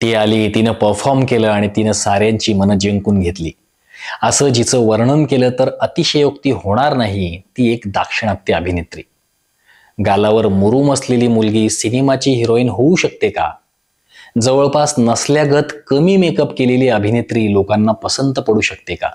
ती आली, तिनं परफॉर्म केलं आणि तिनं साऱ्यांची मनं जिंकून घेतली. असं जिचं वर्णन केलं तर अतिशयोक्ती होणार नाही, ती एक दाक्षिणात्य अभिनेत्री. गालावर मुरूम असलेली मुलगी सिनेमाची हिरोईन होऊ शकते का? जवळपास नसल्यागत कमी मेकअप केलेली अभिनेत्री लोकांना पसंत पडू शकते का?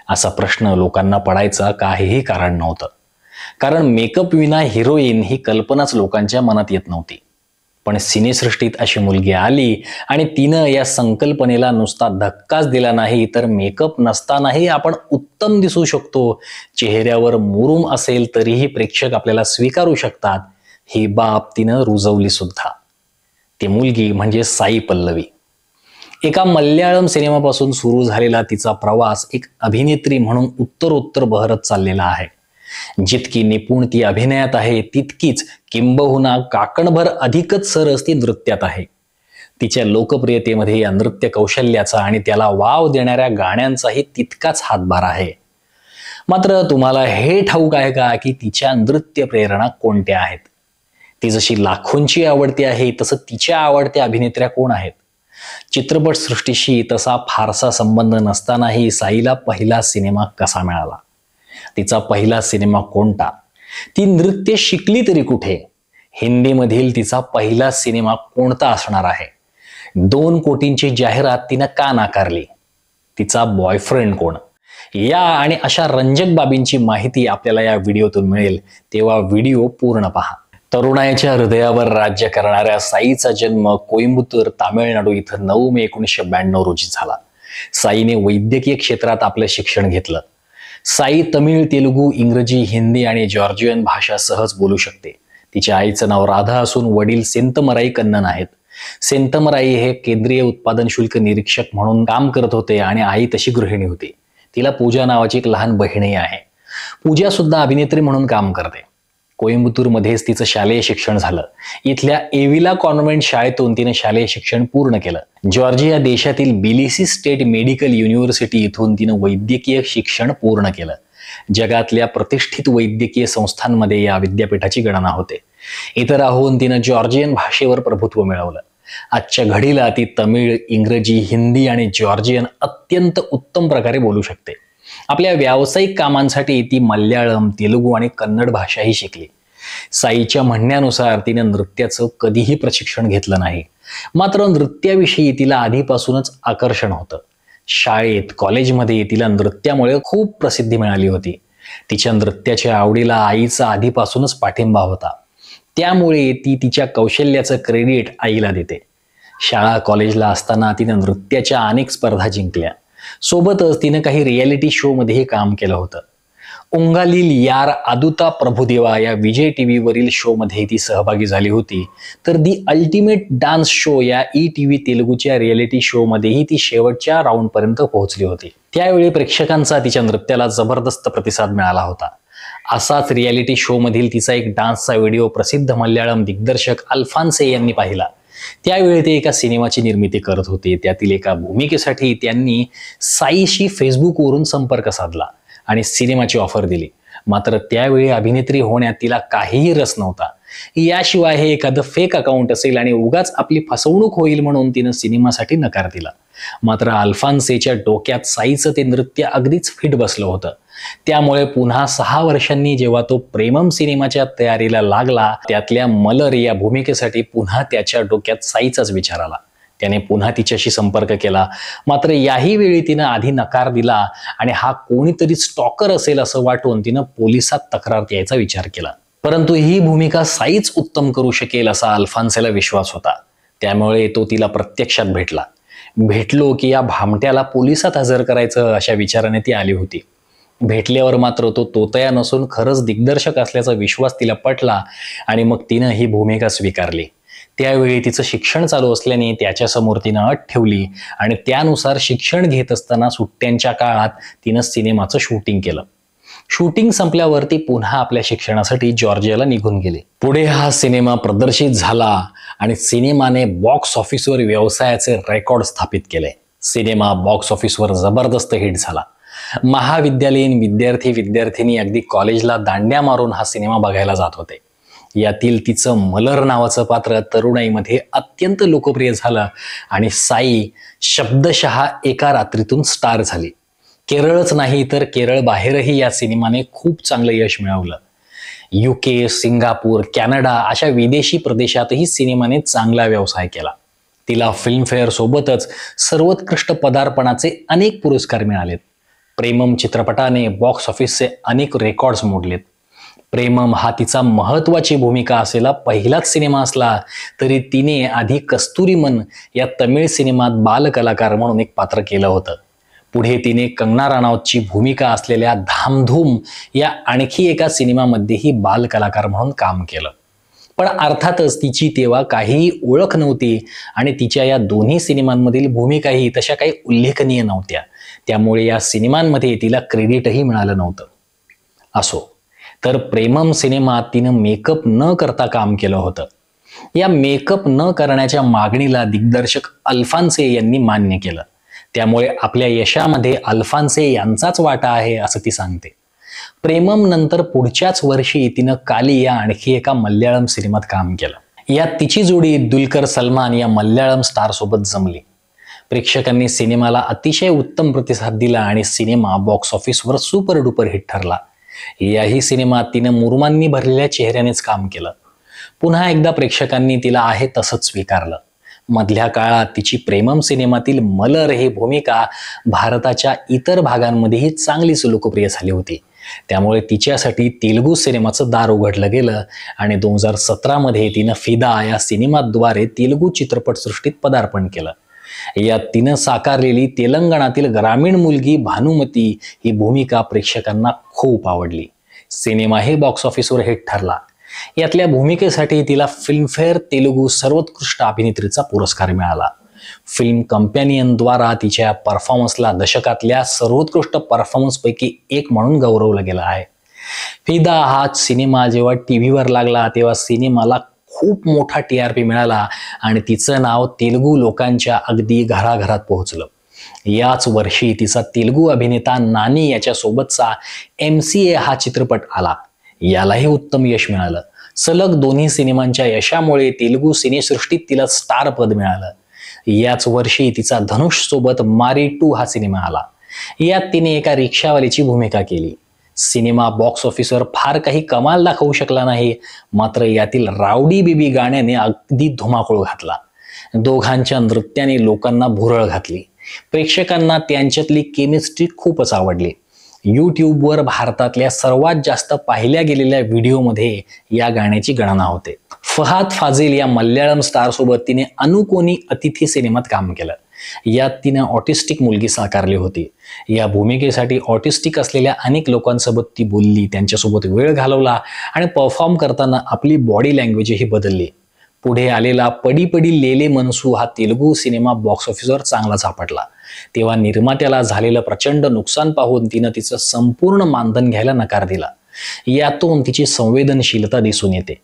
असा प्रश्न लोकांना पडायचा काहीही कारण नव्हतं. कारण मेकअप विना हिरोईन ही कल्पनाच लोकांच्या मनात येत नव्हती. पण सिनेसृष्टीत अशी मुलगी आली आणि तिनं या संकल्पनेला नुसता धक्काच दिला नाही, तर मेकअप नसतानाही आपण उत्तम दिसू शकतो, चेहऱ्यावर मुरूम असेल तरीही प्रेक्षक आपल्याला स्वीकारू शकतात, ही बाब तिनं रुजवली सुद्धा. ती मुलगी म्हणजे साई पल्लवी. एका मल्याळम सिनेमापासून सुरू झालेला तिचा प्रवास एक अभिनेत्री म्हणून उत्तरोत्तर बहरत चाललेला आहे. जितकी निपुण ती अभिनयात आहे, तितकीच किंबहुना काकणभर अधिकच सरस ती नृत्यात आहे. तिच्या लोकप्रियतेमध्ये या नृत्य कौशल्याचा आणि त्याला वाव देणाऱ्या गाण्यांचाही तितकाच हातभार आहे. मात्र तुम्हाला हे ठाऊक आहे का की तिच्या नृत्य प्रेरणा कोणत्या आहेत? ती जशी लाखोंची आवडती आहे, तसं तिच्या आवडत्या अभिनेत्र्या कोण आहेत? चित्रपट सृष्टीशी तसा फारसा संबंध नसतानाही साईला पहिला सिनेमा कसा मिळाला? तिचा पहिला सिनेमा कोणता? ती नृत्य शिकली तरी कुठे? हिंदीमधील तिचा पहिला सिनेमा कोणता असणार आहे? 2 कोटींची जाहिरात तिनं का नाकारली? तिचा बॉयफ्रेंड कोण? या आणि अशा रंजक बाबींची माहिती आपल्याला या व्हिडिओतून मिळेल, तेव्हा व्हिडिओ पूर्ण पहा. तरुणाईच्या हृदयावर राज्य करणाऱ्या साईचा जन्म कोइंबतूर, तामिळनाडू इथं 9 मे 1992 रोजी झाला. साईने वैद्यकीय क्षेत्रात आपलं शिक्षण घेतलं. साई तमिळ, तेलुगू, इंग्रजी, हिंदी आणि जॉर्जियन भाषा सहज बोलू शकते. तिच्या आईचं नाव राधा असून वडील सेंतमराई कन्नन आहेत. सेंतमराई हे केंद्रीय उत्पादन शुल्क निरीक्षक म्हणून काम करत होते आणि आई तशी गृहिणी होती. तिला पूजा नावाची एक लहान बहीणही आहे. पूजा सुद्धा अभिनेत्री म्हणून काम करते. कोइंबतूरमध्येच तिचं शालेय शिक्षण झालं. इथल्या एविला कॉन्व्हेंट शाळेतून तिने शालेय शिक्षण पूर्ण केलं. जॉर्जिया देशातील बिलिसी स्टेट मेडिकल युनिव्हर्सिटी इथून तिनं वैद्यकीय शिक्षण पूर्ण केलं. जगातल्या प्रतिष्ठित वैद्यकीय संस्थांमध्ये या विद्यापीठाची गणना होते. इथं राहून तिनं जॉर्जियन भाषेवर प्रभुत्व मिळवलं. आजच्या घडीला ती तमिळ, इंग्रजी, हिंदी आणि जॉर्जियन अत्यंत उत्तम प्रकारे बोलू शकते. आपल्या व्यावसायिक कामांसाठी ती मल्याळम, तेलुगू आणि कन्नड भाषाही शिकली. साईच्या म्हणण्यानुसार तिने नृत्याचं कधीही प्रशिक्षण घेतलं नाही. मात्र नृत्याविषयी तिला आधीपासूनच आकर्षण होतं. शाळेत, कॉलेजमध्ये तिला नृत्यामुळे खूप प्रसिद्धी मिळाली होती. तिच्या नृत्याच्या आवडीला आईचा आधीपासूनच पाठिंबा होता. त्यामुळे ती तिच्या कौशल्याचं क्रेडिट आईला देते. शाळा कॉलेजला असताना तिने नृत्याच्या अनेक स्पर्धा जिंकल्या. सोबतच तिने काही रियालिटी शो मध्येही काम केलं होतं. उंगालील यार आदुता प्रभुदेवा या विजय टीव्ही वरील शो मध्ये ती सहभागी झाली होती. तर दी अल्टिमेट डान्स शो या ETV तेलुगूच्या रियालिटी शो मध्येही ती शेवटच्या राऊंड पर्यंत पोहोचली होती. त्यावेळी प्रेक्षकांचा तिच्या नृत्याला जबरदस्त प्रतिसाद मिळाला होता. असाच रियालिटी शो मधील तिचा एक डान्सचा व्हिडिओ प्रसिद्ध मल्याळम दिग्दर्शक अल्फान्से यांनी पाहिला. त्यावेळी ते एका सिनेमाची निर्मिती करत होते. त्यातील एका भूमिकेसाठी त्यांनी साईशी फेसबुकवरून संपर्क साधला आणि सिनेमाची ऑफर दिली. मात्र त्यावेळी अभिनेत्री होण्यात तिला काहीही रस नव्हता. याशिवाय हे एखादं फेक अकाउंट असेल आणि उगाच आपली फसवणूक होईल म्हणून तिनं सिनेमासाठी नकार दिला. मात्र अल्फान्सेच्या डोक्यात साईचं ते नृत्य अगदीच फिट बसलं होतं. त्यामुळे पुन्हा 6 वर्षांनी जेव्हा तो प्रेमम सिनेमाच्या तयारीला लागला, त्यातल्या मलर या भूमिकेसाठी पुन्हा त्याच्या डोक्यात साईचाच विचार आला. त्याने पुन्हा तिच्याशी संपर्क केला. मात्र याही वेळी तिनं आधी नकार दिला आणि हा कोणीतरी स्टॉकर असेल असं वाटून तिनं पोलिसात तक्रार द्यायचा विचार केला. परंतु ही भूमिका साईच उत्तम करू शकेल असा अल्फान्सेला विश्वास होता. त्यामुळे तो तिला प्रत्यक्षात भेटलो की या भामट्याला पोलिसात हजर करायचं अशा विचाराने ती आली होती. भेटल्यावर मात्र तो तोतया नसून खरंच दिग्दर्शक असल्याचा विश्वास तिला पटला आणि मग तिनं ही भूमिका स्वीकारली. त्यावेळी तिचं शिक्षण चालू असल्याने त्याच्यासमोर तिनं अट ठेवली आणि त्यानुसार शिक्षण घेत असताना सुट्ट्यांच्या काळात तिनं सिनेमाचं शूटिंग केलं. शूटिंग संपल्यावर ती पुन्हा आपल्या शिक्षणासाठी जॉर्जियाला निघून गेली. पुढे हा सिनेमा प्रदर्शित झाला आणि सिनेमाने बॉक्स ऑफिसवर व्यवसायाचे रेकॉर्ड स्थापित केले. सिनेमा बॉक्स ऑफिसवर जबरदस्त हिट झाला. महाविद्यालयीन विद्यार्थी विद्यार्थिनी अगदी कॉलेजला दांड्या मारून हा सिनेमा बघायला जात होते. यातील तिचं मलर नावाचं पात्र तरुणाईमध्ये अत्यंत लोकप्रिय झालं आणि साई शब्दशः एका रात्रीतून स्टार झाली. केरळच नाही तर केरळ बाहेरही या सिनेमाने खूप चांगलं यश मिळवलं. UK, सिंगापूर, कॅनडा अशा विदेशी प्रदेशातही सिनेमाने चांगला व्यवसाय केला. तिला फिल्मफेअर सोबतच सर्वोत्कृष्ट पदार्पणाचे अनेक पुरस्कार मिळालेत. प्रेमम चित्रपटाने बॉक्स ऑफिसचे अनेक रेकॉर्ड्स मोडलेत. प्रेमम हा तिचा महत्वाची भूमिका असलेला पहिलाच सिनेमा असला तरी तिने आधी कस्तुरीमन या तमिळ सिनेमात बालकलाकार म्हणून एक पात्र केलं होतं. पुढे तिने कंगना राणावतची भूमिका असलेल्या धामधूम या आणखी एका सिनेमामध्येही बालकलाकार म्हणून काम केलं. पण अर्थातच तिची तेव्हा काहीही ओळख नव्हती आणि तिच्या या दोन्ही सिनेमांमधील भूमिकाही तशा काही उल्लेखनीय नव्हत्या. त्यामुळे या सिनेमांमध्ये तिला क्रेडिटही मिळालं नव्हतं. असो, तर प्रेमम सिनेमात तिनं मेकअप न करता काम केलं होतं. या मेकअप न करण्याच्या मागणीला दिग्दर्शक अल्फान्से यांनी मान्य केलं. त्यामुळे आपल्या यशामध्ये अल्फान्से यांचाच वाटा आहे असं ती सांगते. प्रेमम नंतर पुढच्याच वर्षी तिनं काली या आणखी एका मल्याळम सिनेमात काम केलं. यात तिची जोडी दुलकर सलमान या मल्याळम स्टार सोबत जमली. प्रेक्षकांनी सिनेमाला अतिशय उत्तम प्रतिसाद दिला आणि सिनेमा बॉक्स ऑफिसवर सुपर डुपर हिट ठरला. याही सिनेमात तिनं मुरुमांनी भरलेल्या चेहऱ्यानेच काम केलं. पुन्हा एकदा प्रेक्षकांनी तिला आहे तसंच स्वीकारलं. मधल्या काळात तिची प्रेमम सिनेमातील मलर ही भूमिका भारताच्या इतर भागांमध्येही चांगलीच लोकप्रिय झाली होती. त्यामुळे तिच्यासाठी तेलुगू सिनेमाचं दार उघडलं गेलं आणि 2017 मध्ये तिनं फिदा या सिनेमाद्वारे तेलुगू चित्रपटसृष्टीत पदार्पण केलं. यात तिनं साकारलेली तेलंगणातील ग्रामीण मुलगी भानुमती ही भूमिका प्रेक्षकांना खूप आवडली. सिनेमा हे बॉक्स ऑफिसवर हिट ठरला. यातल्या भूमिकेसाठी तिला फिल्मफेअर तेलुगू सर्वोत्कृष्ट अभिनेत्रीचा पुरस्कार मिळाला. फिल्म कंपॅनियनद्वारा तिच्या परफॉर्मन्सला दशकातल्या सर्वोत्कृष्ट परफॉर्मन्सपैकी एक म्हणून गौरवलं गेलं आहे. फिदा हा सिनेमा जेव्हा टीव्हीवर लागला तेव्हा सिनेमाला खूप मोठा TRP मिळाला आणि तिचं नाव तेलुगू लोकांच्या अगदी घराघरात पोहोचलं. याच वर्षी तिचा तेलुगू अभिनेता नानी याच्यासोबतचा MCA हा चित्रपट आला. यालाही उत्तम यश मिळालं. सलग दोन्ही सिनेमांच्या यशामुळे तेलुगू सिनेसृष्टीत तिला स्टार पद मिळालं. याच वर्षी तिचा धनुष सोबत मारी 2 हा सिनेमा आला. यात तिने एका रिक्षावालीची भूमिका केली. सिनेमा बॉक्स ऑफिसवर फार काही कमाल दाखवू शकला नाही, मात्र यातील रावडी बेबी गाण्याने अगदी धुमाकूळ घातला. दोघांच्या नृत्याने लोकांना भुरळ घातली. प्रेक्षकांना त्यांच्यातली केमिस्ट्री खूपच आवडली. यूट्यूबवर भारतातल्या सर्वात जास्त पाहिल्या गेलेल्या व्हिडिओमध्ये या गाण्याची गणना होते. फहाद फाजिल या मल्याळम स्टार सोबत तिने अनुकोनी अतिथी सिनेमात काम केलं. यात तिने ऑटिस्टिक मुलगी साकारली होती. या भूमिकेसाठी ऑटिस्टिक असलेल्या अनेक लोकांसोबत ती बोलली, त्यांच्यासोबत वेळ घालवला आणि परफॉर्म करताना आपली बॉडी लँग्वेजही बदलली. पुढे आलेला पडी पडी लेले मनसू हा तेलुगू सिनेमा बॉक्स ऑफिसवर चांगला सापडला. तेव्हा निर्मात्याला झालेलं प्रचंड नुकसान पाहून तिनं तिचं संपूर्ण मानधन घ्यायला नकार दिला. यातून तिची संवेदनशीलता दिसून येते.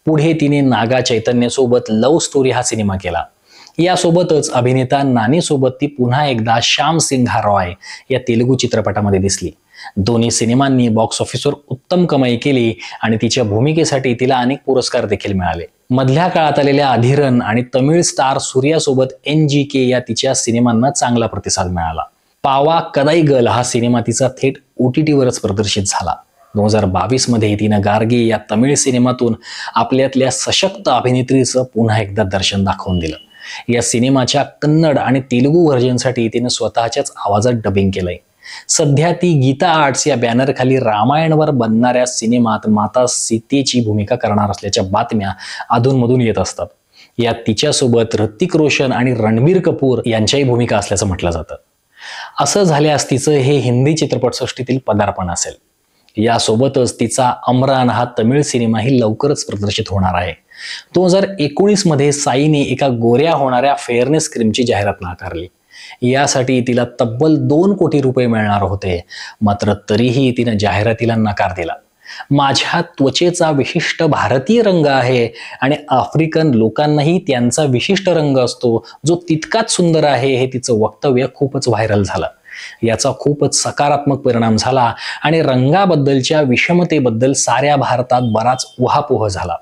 पुढे तिने नागा चैतन्यसोबत लव्ह स्टोरी हा सिनेमा केला. यासोबतच अभिनेता नानी सोबत ती पुन्हा एकदा श्याम सिंघा रॉय या तेलुगू चित्रपटामध्ये दिसली. दोन्ही सिनेमांनी बॉक्स ऑफिसवर उत्तम कमाई केली आणि तिच्या भूमिकेसाठी तिला अनेक पुरस्कार देखील मिळाले. मधल्या काळात आलेल्या अधिरन आणि तमिळ स्टार सूर्यासोबत NGK या तिच्या सिनेमांना चांगला प्रतिसाद मिळाला. पावा कदाईगल हा सिनेमा तिचा थेट OTTवरच प्रदर्शित झाला. 2022 मध्ये तिनं गार्गी या तमिळ सिनेमातून आपल्यातल्या सशक्त अभिनेत्रीचं पुन्हा एकदा दर्शन दाखवून दिलं. या सिनेमाच्या कन्नड आणि तेलुगू व्हर्जनसाठी तिने स्वतःच्याच आवाजात डबिंग केलंय. सध्या ती गीता आर्ट्स या बॅनरखाली रामायणवर बनणाऱ्या सिनेमात माता सीतेची भूमिका करणार असल्याच्या बातम्या अधूनमधून येत असतात. यात तिच्यासोबत ऋतिक रोशन आणि रणबीर कपूर यांच्याही भूमिका असल्याचं म्हटलं जातं. असं झाल्यास तिचं हे हिंदी चित्रपटसृष्टीतील पदार्पण असेल. यासोबतच तिचा अमरान हा तमिळ सिनेमाही लवकरच प्रदर्शित होणार आहे. 2019 मध्ये साईने एका गोऱ्या होणाऱ्या फेअरनेस क्रीमची जाहिरात नाकारली. यासाठी तिला तब्बल 2 कोटी रुपये मिळणार होते, मात्र तरीही तिनं जाहिरातीला नकार दिला. माझ्या त्वचेचा विशिष्ट भारतीय रंग आहे आणि आफ्रिकन लोकांनाही त्यांचा विशिष्ट रंग असतो जो तितकाच सुंदर आहे, हे तिचं वक्तव्य खूपच व्हायरल झालं. याचा खूपच सकारात्मक परिणाम झाला आणि रंगाबद्दलच्या विषमतेबद्दल साऱ्या भारतात बराच उहापोह झाला.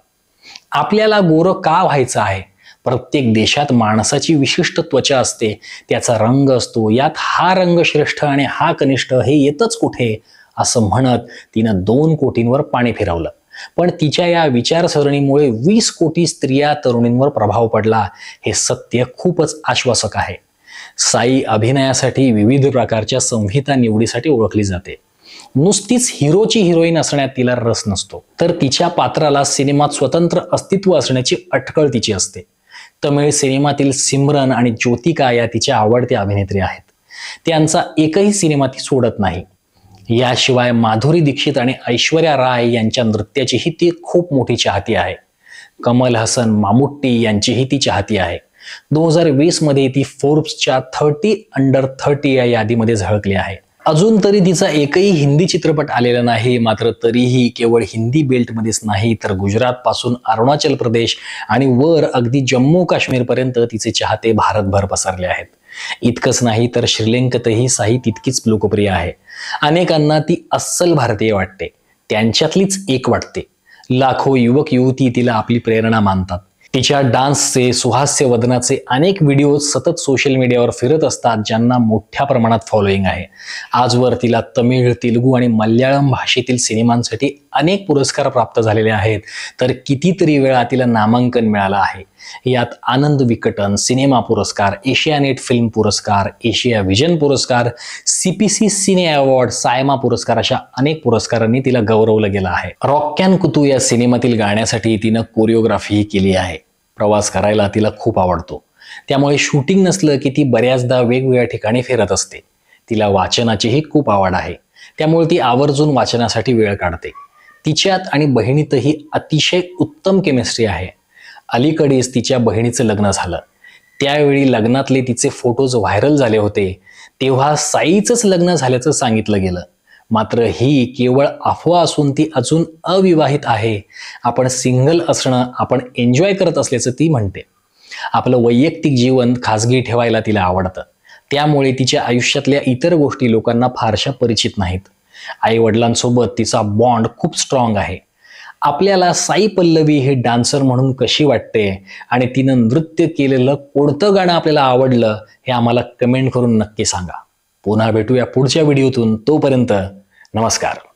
आपल्याला गोरं का व्हायचं आहे? प्रत्येक देशात माणसाची विशिष्ट त्वचा असते, त्याचा रंग असतो, यात हा रंग श्रेष्ठ आणि हा कनिष्ठ हे येतच कुठे, असं म्हणत तिनं 2 कोटींवर पाणी फिरवलं. पण तिच्या या विचारसरणीमुळे 20 कोटी स्त्रिया तरुणींवर प्रभाव पडला, हे सत्य खूपच आश्वासक आहे. साई अभिनयासाठी विविध प्रकारच्या संहिता निवडीसाठी ओळखली जाते. नुसतीच हिरोची हिरोईन असण्यात तिला रस नसतो, तर तिच्या पात्राला सिनेमात स्वतंत्र अस्तित्व असण्याची अटकळ तिची असते. तमिळ सिनेमातील सिमरन आणि ज्योतिका या तिच्या आवडत्या अभिनेत्री आहेत. त्यांचा एकही सिनेमा ती सोडत नाही. याशिवाय माधुरी दीक्षित आणि ऐश्वर्या राय यांच्या नृत्याचीही ती खूप मोठी चाहती आहे. कमल हसन, मामुट्टी यांचीही ती चाहती आहे. 2020 मध्ये ती फोर्ब्सच्या 30 अंडर 30 या यादीमध्ये झळकली आहे. अजून तरी तिचा एकही हिंदी चित्रपट आलेला नाही, मात्र तरीही केवळ हिंदी बेल्टमध्येच नाही तर गुजरात पासून अरुणाचल प्रदेश आणि वर अगदी जम्मू काश्मीर पर्यंत तिचे चाहते भारतभर पसरले आहेत. इतकंच नाही तर श्रीलंकेतही साई तितकीच लोकप्रिय आहे. अनेकांना ती अस्सल भारतीय वाटते, त्यांच्यातलीच एक वाटते. लाखो युवक युवती तिला आपली प्रेरणा मानतात. तिच्या डान्सचे, सुहास्य वदनाचे अनेक व्हिडिओ सतत सोशल मीडियावर फिरत असतात, ज्यांना मोठ्या प्रमाणात फॉलोईंग आहे. आजवर तिला तमिळ, तेलुगू आणि मल्याळम भाषेतील सिनेमांसाठी अनेक पुरस्कार प्राप्त झालेले आहेत, तर कितीतरी वेळा तिला नामांकन मिळालं आहे. यात आनंद विकटन सिनेमा पुरस्कार, एशियानेट फिल्म पुरस्कार, एशिया विजन पुरस्कार, CPC सिने अवॉर्ड, सायमा पुरस्कार अशा अनेक पुरस्कारांनी तिला गौरवलं गेलं आहे. रॉक्यान कुतू या सिनेमातील गाण्यासाठी तिनं कोरिओग्राफी केली आहे. प्रवास करायला तिला खूप आवडतो, त्यामुळे शूटिंग नसलं की ती बऱ्याचदा वेगवेगळ्या ठिकाणी फिरत असते. तिला वाचनाचीही खूप आवड आहे, त्यामुळे ती आवर्जून वाचनासाठी वेळ काढते. तिच्यात आणि बहिणीतही अतिशय उत्तम केमिस्ट्री आहे. अलीकडेच तिच्या बहिणीचं लग्न झालं. त्यावेळी लग्नातले तिचे फोटोज व्हायरल झाले होते, तेव्हा साईचंच लग्न झाल्याचं सांगितलं गेलं. मात्र ही केवळ अफवा असून ती अजून अविवाहित आहे. आपण सिंगल असणं आपण एन्जॉय करत असल्याचं ती म्हणते. आपलं वैयक्तिक जीवन खाजगी ठेवायला तिला आवडतं, त्यामुळे तिच्या आयुष्यातल्या इतर गोष्टी लोकांना फारशा परिचित नाहीत. आई वडिलांसोबत तिचा बॉन्ड खूप स्ट्रॉंग आहे. आपल्याला साई पल्लवी ही डान्सर म्हणून कशी वाटते आणि तिनं नृत्य केलेलं कोणतं गाणं आपल्याला आवडलं हे आम्हाला कमेंट करून नक्की सांगा. पुन्हा भेटूया पुढच्या व्हिडिओतून. तोपर्यंत नमस्कार.